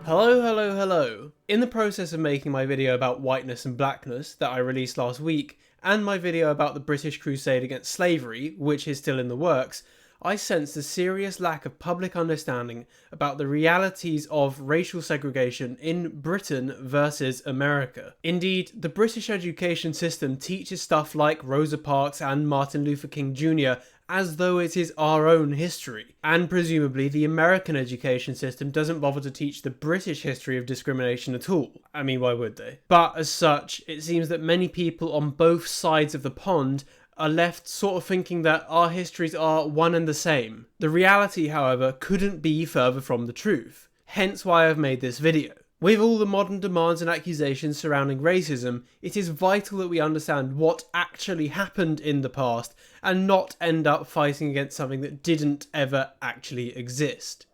Hello, hello, hello. In the process of making my video about whiteness and blackness that I released last week, and my video about the British Crusade against slavery, which is still in the works, I sensed a serious lack of public understanding about the realities of racial segregation in Britain versus America. Indeed, the British education system teaches stuff like Rosa Parks and Martin Luther King Jr. as though it is our own history, and presumably the American education system doesn't bother to teach the British history of discrimination at all. I mean, why would they? But as such, it seems that many people on both sides of the pond are left sort of thinking that our histories are one and the same. The reality, however, couldn't be further from the truth, hence why I've made this video. With all the modern demands and accusations surrounding racism, it is vital that we understand what actually happened in the past and not end up fighting against something that didn't ever actually exist.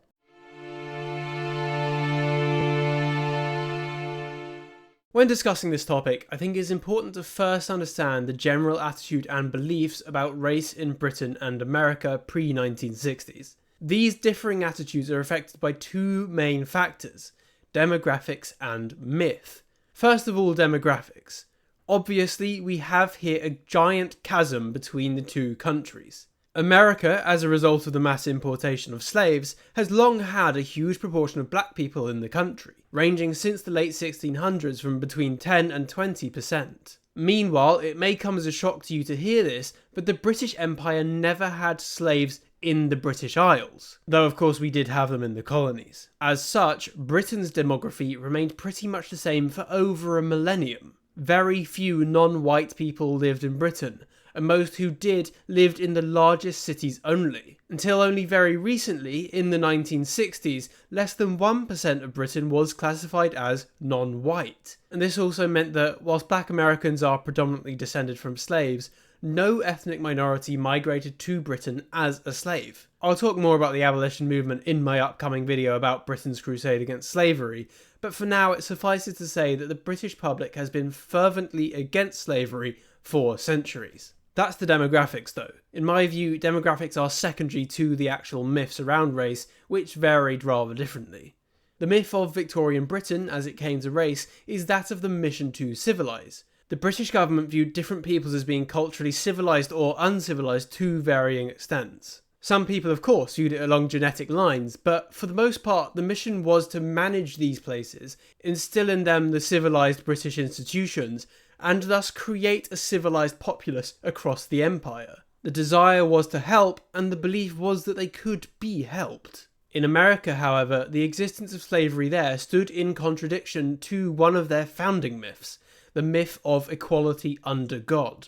When discussing this topic, I think it's important to first understand the general attitude and beliefs about race in Britain and America pre-1960s. These differing attitudes are affected by two main factors: demographics and myth. First of all, demographics. Obviously, we have here a giant chasm between the two countries. America, as a result of the mass importation of slaves, has long had a huge proportion of black people in the country, ranging since the late 1600s from between 10 and 20%. Meanwhile, it may come as a shock to you to hear this, but the British Empire never had slaves in the British Isles, though of course we did have them in the colonies. As such, Britain's demography remained pretty much the same for over a millennium. Very few non-white people lived in Britain, and most who did lived in the largest cities only. Until only very recently, in the 1960s, less than 1% of Britain was classified as non-white. And this also meant that, whilst black Americans are predominantly descended from slaves, no ethnic minority migrated to Britain as a slave. I'll talk more about the abolition movement in my upcoming video about Britain's crusade against slavery, but for now it suffices to say that the British public has been fervently against slavery for centuries. That's the demographics though. In my view, demographics are secondary to the actual myths around race, which varied rather differently. The myth of Victorian Britain, as it came to race, is that of the mission to civilise. The British government viewed different peoples as being culturally civilised or uncivilised to varying extents. Some people, of course, viewed it along genetic lines, but for the most part, the mission was to manage these places, instill in them the civilised British institutions, and thus create a civilised populace across the empire. The desire was to help, and the belief was that they could be helped. In America, however, the existence of slavery there stood in contradiction to one of their founding myths, the myth of equality under God.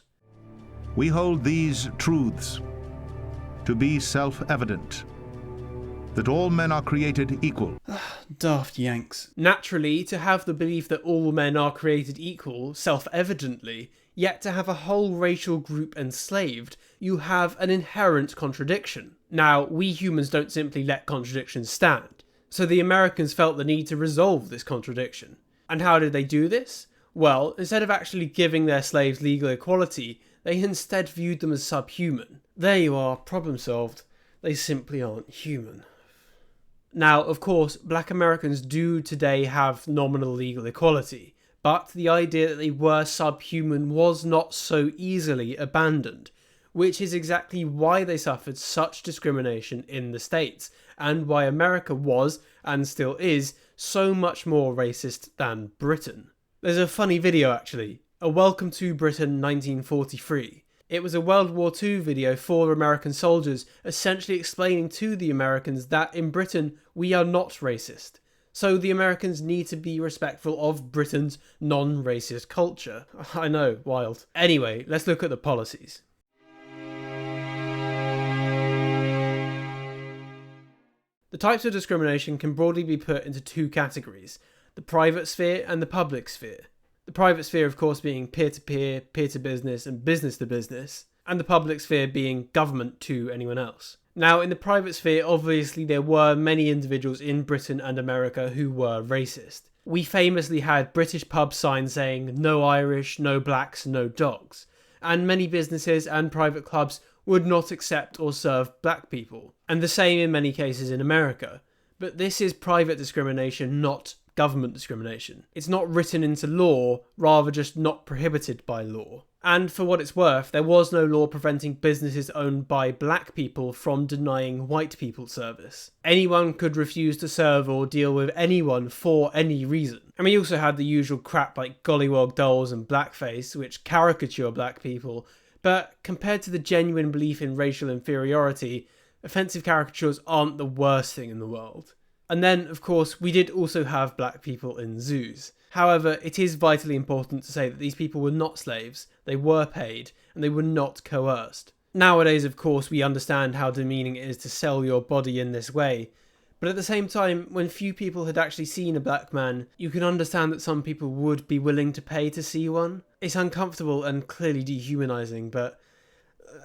We hold these truths to be self-evident, that all men are created equal. Daft Yanks. Naturally, to have the belief that all men are created equal, self-evidently, yet to have a whole racial group enslaved, you have an inherent contradiction. Now, we humans don't simply let contradictions stand, so the Americans felt the need to resolve this contradiction. And how did they do this? Well, instead of actually giving their slaves legal equality, they instead viewed them as subhuman. There you are, problem solved. They simply aren't human. Now, of course, black Americans do today have nominal legal equality, but the idea that they were subhuman was not so easily abandoned, which is exactly why they suffered such discrimination in the States, and why America was, and still is, so much more racist than Britain. There's a funny video actually, a Welcome to Britain 1943. It was a World War II video for American soldiers essentially explaining to the Americans that in Britain we are not racist. So the Americans need to be respectful of Britain's non-racist culture. I know, wild. Anyway, let's look at the policies. The types of discrimination can broadly be put into two categories: the private sphere and the public sphere. The private sphere, of course, being peer-to-peer, peer-to-business and business-to-business, and the public sphere being government to anyone else. Now, in the private sphere, obviously there were many individuals in Britain and America who were racist. We famously had British pub signs saying "No Irish, no blacks, no dogs," and many businesses and private clubs would not accept or serve black people. And the same in many cases in America. But this is private discrimination, not government discrimination. It's not written into law, rather just not prohibited by law. And for what it's worth, there was no law preventing businesses owned by black people from denying white people service. Anyone could refuse to serve or deal with anyone for any reason. And we also had the usual crap like gollywog dolls and blackface, which caricature black people, but compared to the genuine belief in racial inferiority, offensive caricatures aren't the worst thing in the world. And then, of course, we did also have black people in zoos. However, it is vitally important to say that these people were not slaves, they were paid, and they were not coerced. Nowadays, of course, we understand how demeaning it is to sell your body in this way, but at the same time, when few people had actually seen a black man, you can understand that some people would be willing to pay to see one. It's uncomfortable and clearly dehumanising, but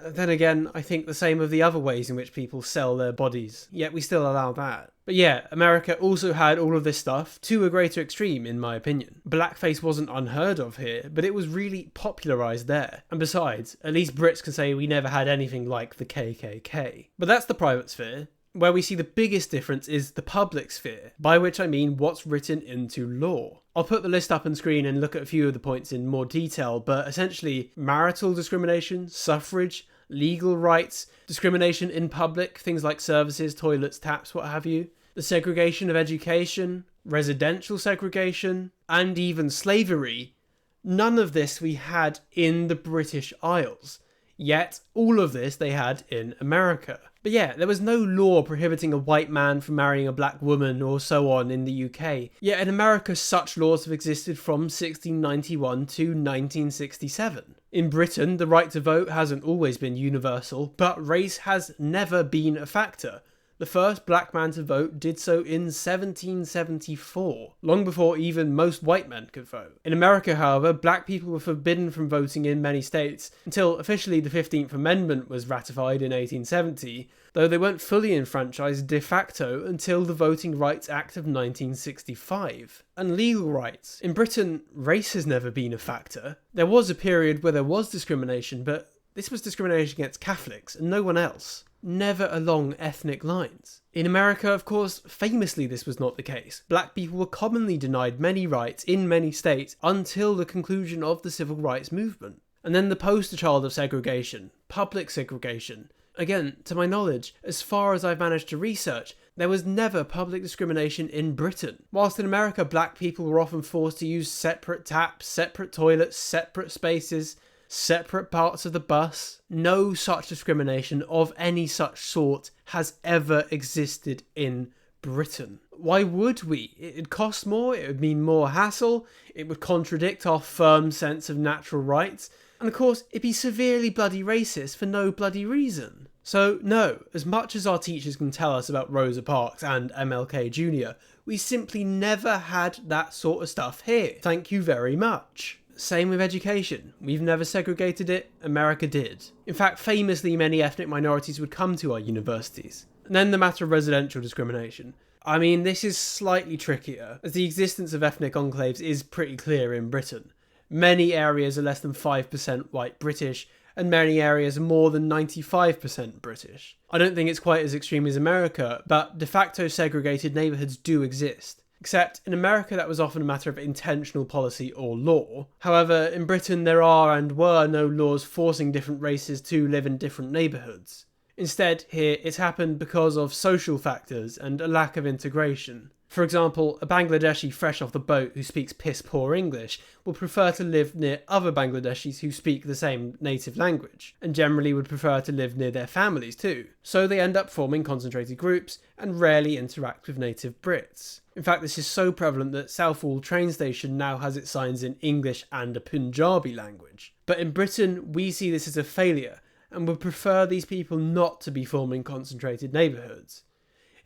then again, I think the same of the other ways in which people sell their bodies, yet we still allow that. But yeah, America also had all of this stuff to a greater extreme, in my opinion. Blackface wasn't unheard of here, but it was really popularised there. And besides, at least Brits can say we never had anything like the KKK. But that's the private sphere. Where we see the biggest difference is the public sphere, by which I mean what's written into law. I'll put the list up on screen and look at a few of the points in more detail, but essentially marital discrimination, suffrage, legal rights, discrimination in public, things like services, toilets, taps, what have you, the segregation of education, residential segregation, and even slavery. None of this we had in the British Isles, yet all of this they had in America. But yeah, there was no law prohibiting a white man from marrying a black woman or so on in the UK. Yet in America such laws have existed from 1691 to 1967. In Britain, the right to vote hasn't always been universal, but race has never been a factor. The first black man to vote did so in 1774, long before even most white men could vote. In America, however, black people were forbidden from voting in many states until officially the 15th Amendment was ratified in 1870, though they weren't fully enfranchised de facto until the Voting Rights Act of 1965. And legal rights. In Britain, race has never been a factor. There was a period where there was discrimination, but this was discrimination against Catholics and no one else. Never along ethnic lines. In America, of course, famously this was not the case. Black people were commonly denied many rights in many states until the conclusion of the civil rights movement. And then the poster child of segregation, public segregation. Again, to my knowledge, as far as I've managed to research, there was never public discrimination in Britain. Whilst in America, black people were often forced to use separate taps, separate toilets, separate spaces, separate parts of the bus. No such discrimination of any such sort has ever existed in Britain. Why would we? It'd cost more, it would mean more hassle, it would contradict our firm sense of natural rights, and of course it'd be severely bloody racist for no bloody reason. So no, as much as our teachers can tell us about Rosa Parks and MLK Jr., we simply never had that sort of stuff here. Thank you very much. Same with education. We've never segregated it, America did. In fact, famously many ethnic minorities would come to our universities. And then the matter of residential discrimination. I mean, this is slightly trickier, as the existence of ethnic enclaves is pretty clear in Britain. Many areas are less than 5% white British, and many areas are more than 95% British. I don't think it's quite as extreme as America, but de facto segregated neighbourhoods do exist. Except in America that was often a matter of intentional policy or law. However, in Britain there are and were no laws forcing different races to live in different neighbourhoods. Instead, here it's happened because of social factors and a lack of integration. For example, a Bangladeshi fresh off the boat who speaks piss poor English will prefer to live near other Bangladeshis who speak the same native language, and generally would prefer to live near their families too. So they end up forming concentrated groups and rarely interact with native Brits. In fact, this is so prevalent that Southall train station now has its signs in English and a Punjabi language. But in Britain, we see this as a failure, and would prefer these people not to be forming concentrated neighbourhoods.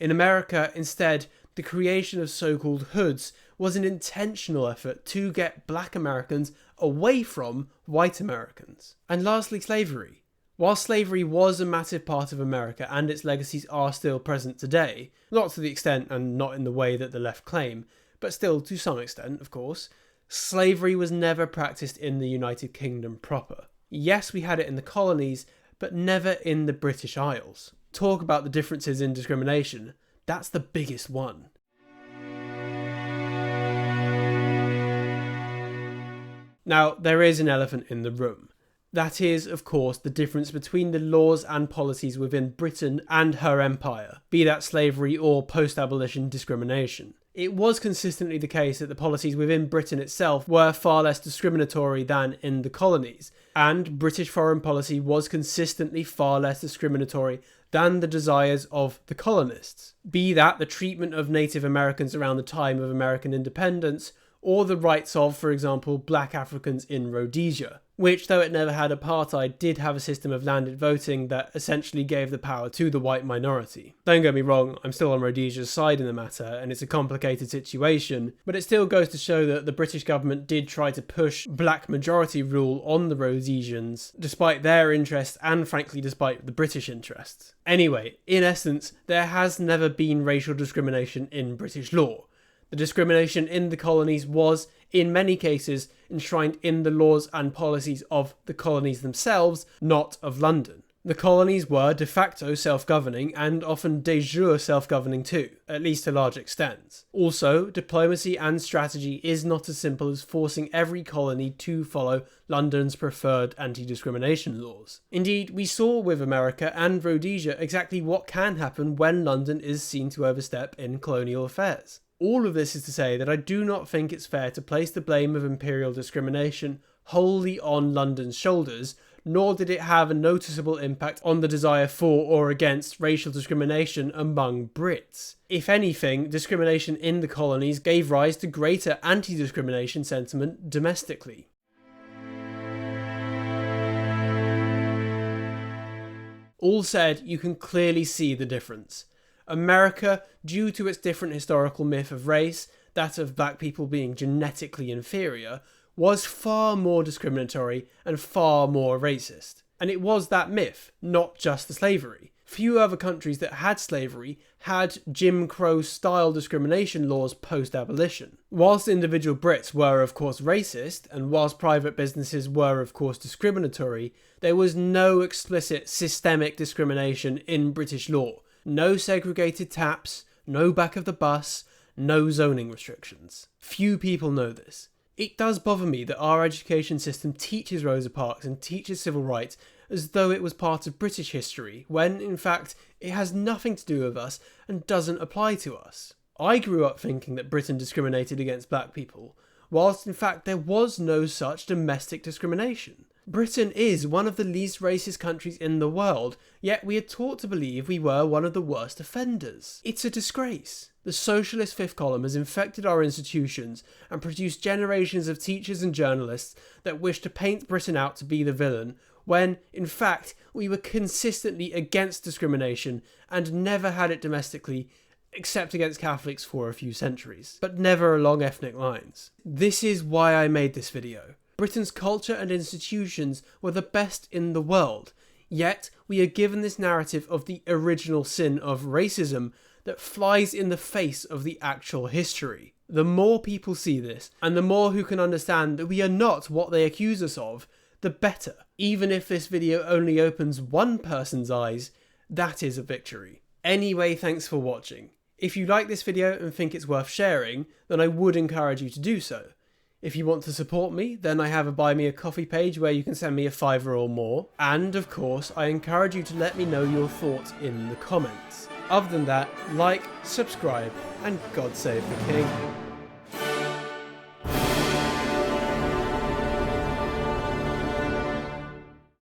In America, instead, the creation of so-called hoods was an intentional effort to get black Americans away from white Americans. And lastly, slavery. While slavery was a massive part of America and its legacies are still present today, not to the extent and not in the way that the left claim, but still to some extent, of course, slavery was never practiced in the United Kingdom proper. Yes, we had it in the colonies, but never in the British Isles. Talk about the differences in discrimination. That's the biggest one. Now, there is an elephant in the room. That is, of course, the difference between the laws and policies within Britain and her empire, be that slavery or post-abolition discrimination. It was consistently the case that the policies within Britain itself were far less discriminatory than in the colonies, and British foreign policy was consistently far less discriminatory than the desires of the colonists, be that the treatment of Native Americans around the time of American independence, or the rights of, for example, black Africans in Rhodesia, which, though it never had apartheid, did have a system of landed voting that essentially gave the power to the white minority. Don't get me wrong, I'm still on Rhodesia's side in the matter, and it's a complicated situation, but it still goes to show that the British government did try to push black majority rule on the Rhodesians, despite their interests and frankly despite the British interests. Anyway, in essence, there has never been racial discrimination in British law. The discrimination in the colonies was, in many cases, enshrined in the laws and policies of the colonies themselves, not of London. The colonies were de facto self-governing and often de jure self-governing too, at least to large extents. Also, diplomacy and strategy is not as simple as forcing every colony to follow London's preferred anti-discrimination laws. Indeed, we saw with America and Rhodesia exactly what can happen when London is seen to overstep in colonial affairs. All of this is to say that I do not think it's fair to place the blame of imperial discrimination wholly on London's shoulders, nor did it have a noticeable impact on the desire for or against racial discrimination among Brits. If anything, discrimination in the colonies gave rise to greater anti-discrimination sentiment domestically. All said, you can clearly see the difference. America, due to its different historical myth of race, that of black people being genetically inferior, was far more discriminatory and far more racist. And it was that myth, not just the slavery. Few other countries that had slavery had Jim Crow-style discrimination laws post-abolition. Whilst individual Brits were of course racist, and whilst private businesses were of course discriminatory, there was no explicit systemic discrimination in British law. No segregated taps, no back of the bus, no zoning restrictions. Few people know this. It does bother me that our education system teaches Rosa Parks and teaches civil rights as though it was part of British history, when in fact it has nothing to do with us and doesn't apply to us. I grew up thinking that Britain discriminated against black people, whilst in fact there was no such domestic discrimination. Britain is one of the least racist countries in the world, yet we are taught to believe we were one of the worst offenders. It's a disgrace. The socialist fifth column has infected our institutions and produced generations of teachers and journalists that wish to paint Britain out to be the villain, when, in fact, we were consistently against discrimination and never had it domestically, except against Catholics for a few centuries, but never along ethnic lines. This is why I made this video. Britain's culture and institutions were the best in the world, yet we are given this narrative of the original sin of racism that flies in the face of the actual history. The more people see this, and the more who can understand that we are not what they accuse us of, the better. Even if this video only opens one person's eyes, that is a victory. Anyway, thanks for watching. If you like this video and think it's worth sharing, then I would encourage you to do so. If you want to support me, then I have a Buy Me a Coffee page where you can send me a £5 or more. And of course, I encourage you to let me know your thoughts in the comments. Other than that, like, subscribe, and God save the King.